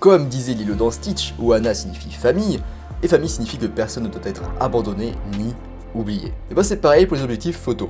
Comme disait Lilo dans Stitch, Ohana signifie famille, et famille signifie que personne ne doit être abandonné ni oublié. Et bah c'est pareil pour les objectifs photo.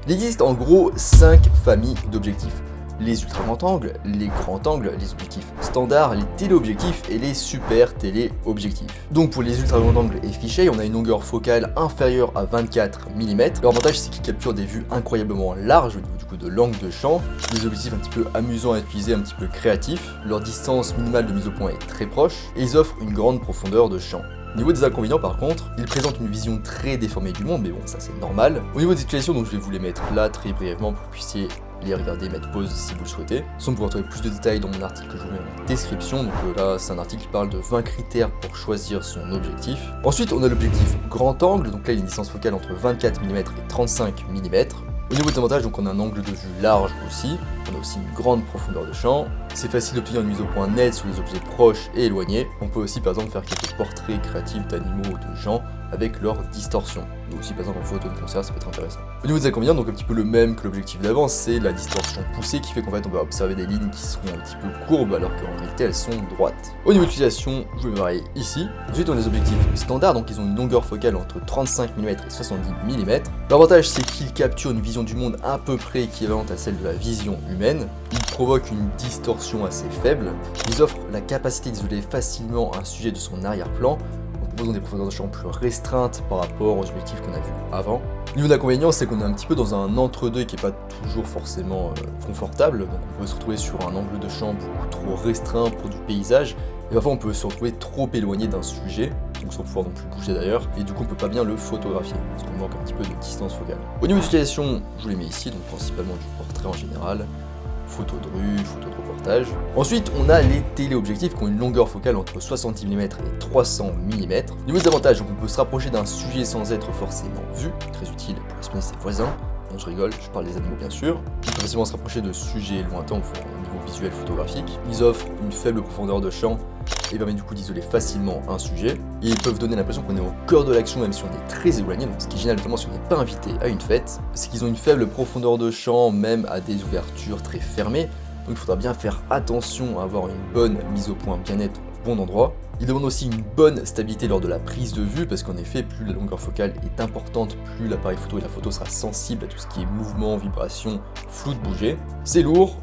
Il existe en gros 5 familles d'objectifs. Les ultra grands angles, les grands angles, les objectifs standards, les téléobjectifs et les super téléobjectifs. Donc pour les ultra grands angles et fisheye, on a une longueur focale inférieure à 24 mm. Leur avantage c'est qu'ils capturent des vues incroyablement larges au niveau du coup de l'angle de champ, des objectifs un petit peu amusants à utiliser, un petit peu créatifs. Leur distance minimale de mise au point est très proche et ils offrent une grande profondeur de champ. Au niveau des inconvénients par contre, ils présentent une vision très déformée du monde, mais bon ça c'est normal. Au niveau des situations, donc je vais vous les mettre là très brièvement pour que vous puissiez les regarder, mettre pause si vous le souhaitez. Sinon vous pourrez trouver plus de détails dans mon article que je vous mets en description. Donc là c'est un article qui parle de 20 critères pour choisir son objectif. Ensuite on a l'objectif grand angle, donc là il y a une distance focale entre 24 mm et 35 mm. Au niveau des avantages, donc on a un angle de vue large aussi, on a aussi une grande profondeur de champ, c'est facile d'obtenir une mise au point nette sur les objets proches et éloignés. On peut aussi par exemple faire quelques portraits créatifs d'animaux ou de gens avec leur distorsion. Donc aussi par exemple en photo de concert ça peut être intéressant. Au niveau des inconvénients, donc un petit peu le même que l'objectif d'avant, c'est la distorsion poussée qui fait qu'en fait on va observer des lignes qui seront un petit peu courbes alors qu'en réalité elles sont droites. Au niveau de l'utilisation, je vais me varier ici. Ensuite on a les objectifs standards, donc ils ont une longueur focale entre 35 mm et 70 mm. L'avantage c'est qu'ils capturent une vision du monde à peu près équivalente à celle de la vision humaine. Ils provoquent une distorsion assez faible. Ils offrent la capacité d'isoler facilement un sujet de son arrière-plan, en proposant des profondeurs de champ plus restreintes par rapport aux objectifs qu'on a vus avant. Le niveau d'inconvénient, c'est qu'on est un petit peu dans un entre-deux qui n'est pas toujours forcément confortable. Donc on peut se retrouver sur un angle de champ beaucoup trop restreint pour du paysage. Et parfois on peut se retrouver trop éloigné d'un sujet, donc sans pouvoir non plus bouger d'ailleurs, et du coup on peut pas bien le photographier, parce qu'on manque un petit peu de distance focale. Au niveau d'utilisation, je vous les mets ici, donc principalement du portrait en général, photo de rue, photo de reportage. Ensuite on a les téléobjectifs qui ont une longueur focale entre 60 mm et 300 mm. Au niveau des avantages, donc on peut se rapprocher d'un sujet sans être forcément vu, très utile pour espionner ses voisins. Non, je rigole, je parle des animaux bien sûr. On peut facilement se rapprocher de sujets lointains au niveau visuel photographique. Ils offrent une faible profondeur de champ et permettent du coup d'isoler facilement un sujet. Et ils peuvent donner l'impression qu'on est au cœur de l'action même si on est très éloigné. Donc ce qui est génial notamment si on n'est pas invité à une fête, c'est qu'ils ont une faible profondeur de champ même à des ouvertures très fermées. Donc il faudra bien faire attention à avoir une bonne mise au point bien nette au bon endroit. Il demande aussi une bonne stabilité lors de la prise de vue parce qu'en effet plus la longueur focale est importante, plus l'appareil photo et la photo sera sensible à tout ce qui est mouvement, vibration, flou de bouger. C'est lourd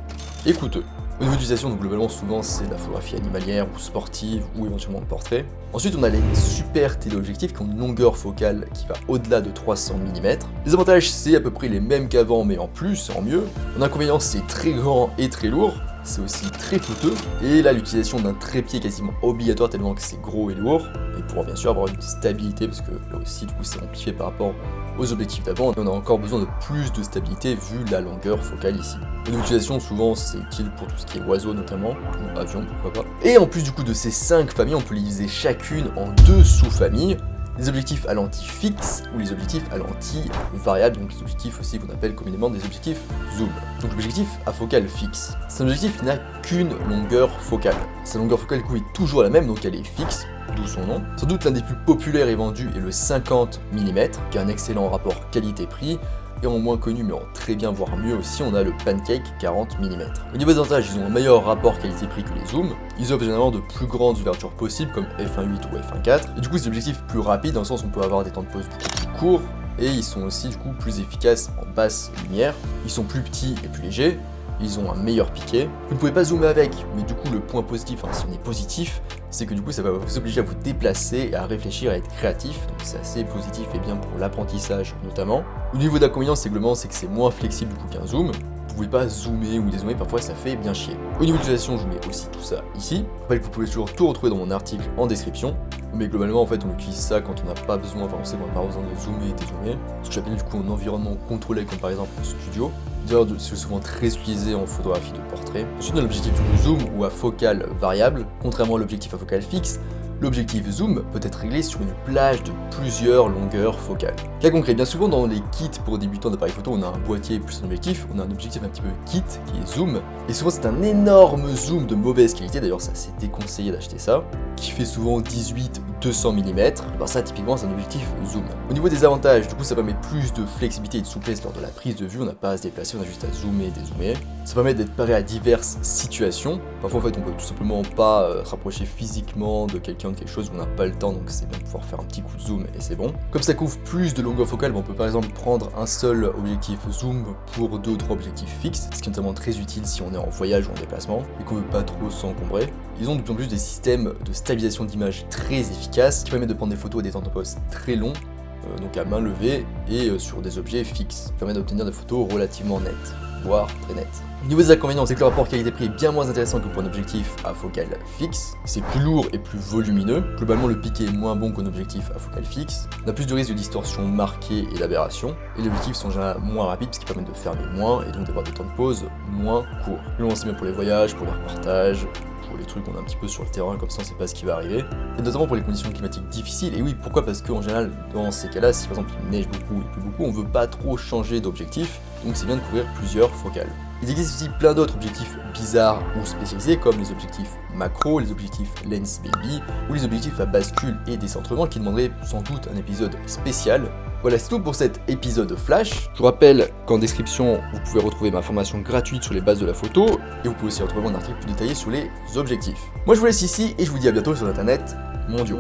et coûteux. Au niveau d'utilisation, donc globalement souvent c'est de la photographie animalière ou sportive ou éventuellement de portrait. Ensuite on a les super téléobjectifs qui ont une longueur focale qui va au-delà de 300 mm. Les avantages c'est à peu près les mêmes qu'avant mais en plus, en mieux. En inconvénient c'est très grand et très lourd. C'est aussi très coûteux, et là l'utilisation d'un trépied est quasiment obligatoire tellement que c'est gros et lourd, et pour bien sûr avoir une stabilité parce que là aussi du coup c'est amplifié par rapport aux objectifs d'avant, et on a encore besoin de plus de stabilité vu la longueur focale ici. Au niveau d'utilisation souvent c'est utile pour tout ce qui est oiseaux notamment, ou avion pourquoi pas. Et en plus du coup de ces 5 familles, on peut les diviser chacune en 2 sous-familles. Les objectifs à lentille fixe ou les objectifs à lentille variable, donc les objectifs aussi qu'on appelle communément des objectifs zoom. Donc l'objectif à focale fixe, c'est un objectif qui n'a qu'une longueur focale. Sa longueur focale du coup est toujours la même, donc elle est fixe, d'où son nom. Sans doute l'un des plus populaires et vendus est le 50 mm, qui a un excellent rapport qualité-prix. Et en moins connu mais en très bien voire mieux aussi, on a le Pancake 40 mm. Au niveau des avantages, ils ont un meilleur rapport qualité-prix que les zooms. Ils offrent généralement de plus grandes ouvertures possibles comme f1.8 ou f1.4. Et du coup c'est des objectifs plus rapides dans le sens où on peut avoir des temps de pause beaucoup plus courts. Et ils sont aussi du coup plus efficaces en basse lumière. Ils sont plus petits et plus légers. Ils ont un meilleur piqué. Vous ne pouvez pas zoomer avec, mais du coup le point positif, si on est positif, c'est que du coup ça va vous obliger à vous déplacer et à réfléchir, à être créatif, donc c'est assez positif et bien pour l'apprentissage notamment. Au niveau d'inconvénient, c'est que c'est moins flexible du coup qu'un zoom. Vous pouvez pas zoomer ou dézoomer, parfois ça fait bien chier. Au niveau de l'utilisation, je vous mets aussi tout ça ici. Je rappelle que vous pouvez toujours tout retrouver dans mon article en description. Mais globalement en fait on utilise ça quand on n'a pas besoin, on sait qu'on n'a pas besoin de zoomer et dézoomer. Ce que j'appelle du coup un environnement contrôlé comme par exemple en studio. D'ailleurs c'est souvent très utilisé en photographie de portrait. Ensuite on a l'objectif du zoom ou à focale variable. Contrairement à l'objectif à focale fixe, l'objectif zoom peut être réglé sur une plage de plusieurs longueurs focales. Cas concret, bien souvent dans les kits pour débutants d'appareil photo, on a un boîtier plus un objectif, on a un objectif un petit peu kit qui est zoom, et souvent c'est un énorme zoom de mauvaise qualité, d'ailleurs ça c'est déconseillé d'acheter ça, qui fait souvent 18 200 mm, alors ça typiquement c'est un objectif zoom. Au niveau des avantages, du coup ça permet plus de flexibilité et de souplesse lors de la prise de vue, on n'a pas à se déplacer, on a juste à zoomer et dézoomer. Ça permet d'être paré à diverses situations. Parfois en fait on peut tout simplement pas se rapprocher physiquement de quelqu'un, de quelque chose où on n'a pas le temps, donc c'est bien de pouvoir faire un petit coup de zoom et c'est bon. Comme ça couvre plus de longueur focale, on peut par exemple prendre un seul objectif zoom pour 2 ou 3 objectifs fixes, ce qui est notamment très utile si on est en voyage ou en déplacement et qu'on veut pas trop s'encombrer. Ils ont de plus en plus des systèmes de stabilisation d'image très efficaces qui permettent de prendre des photos à des temps de pause très longs, donc à main levée et sur des objets fixes, qui permettent d'obtenir des photos relativement nettes, voire très nettes. Au niveau des inconvénients, c'est que le rapport qualité-prix est bien moins intéressant que pour un objectif à focale fixe. C'est plus lourd et plus volumineux. Globalement, le piqué est moins bon qu'un objectif à focale fixe. On a plus de risques de distorsion marquée et d'aberration. Et les objectifs sont en général moins rapides, ce qui permet de fermer moins et donc d'avoir des temps de pause moins courts. Globalement, c'est bien pour les voyages, pour les reportages, pour les trucs qu'on a un petit peu sur le terrain, comme ça on sait pas ce qui va arriver. Et notamment pour les conditions climatiques difficiles. Et oui, pourquoi? Parce qu'en général, dans ces cas-là, si par exemple il neige beaucoup et pleut beaucoup, on veut pas trop changer d'objectif. Donc c'est bien de couvrir plusieurs focales. Il existe aussi plein d'autres objectifs bizarres ou spécialisés comme les objectifs macro, les objectifs lens baby ou les objectifs à bascule et décentrement qui demanderaient sans doute un épisode spécial. Voilà, c'est tout pour cet épisode flash. Je vous rappelle qu'en description, vous pouvez retrouver ma formation gratuite sur les bases de la photo et vous pouvez aussi retrouver mon article plus détaillé sur les objectifs. Moi je vous laisse ici et je vous dis à bientôt sur internet mondiaux.